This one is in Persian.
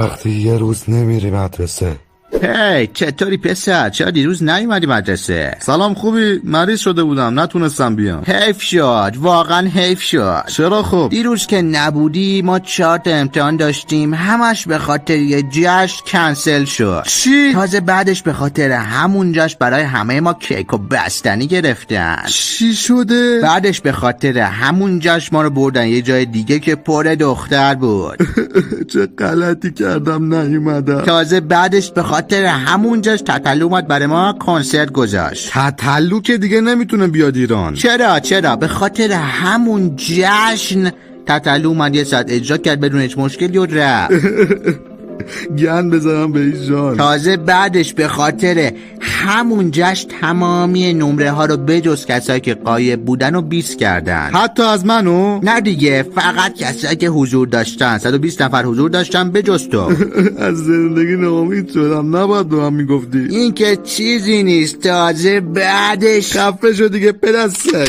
وقتی یه روز نمیری مدرسه. هی چطوری پسر؟ چرا دیروز نیومدی مدرسه؟ سلام، خوبی؟ مریض شده بودم نتونستم بیام. حیف شد، واقعا حیف شد. چرا خب؟ دیروز که نبودی ما 4 تا امتحان داشتیم، همش به خاطر یه جشن کنسل شد. چی؟ تازه بعدش به خاطر همون جشن برای همه ما کیک و بستنی گرفتن. چی شده؟ بعدش به خاطر همون جشن ما رو بردن یه جای دیگه که پر دختر بود. چه غلطی کردم نیومدم. تازه بعدش به خاطر همون جشن تتلو اومد برای ما کنسرت گذاشت. تتلو که دیگه نمیتونه بیاد ایران. چرا به خاطر همون جشن تتلو اومد یه ساعت اجرا کرد بدون هیچ مشکلی و رفت. گن بذارم به این جان. تازه بعدش به خاطر همون جشن تمامی نمره ها رو بجز کسایی که غایب بودن و 20 کردن. حتی از منو؟ نه دیگه، فقط کسایی که حضور داشتن. 120 نفر حضور داشتن بجز تو. از زندگی ناامید شدم. نباید به من میگفتی. این که چیزی نیست. تازه بعدش خفه شو دیگه پدر سگ.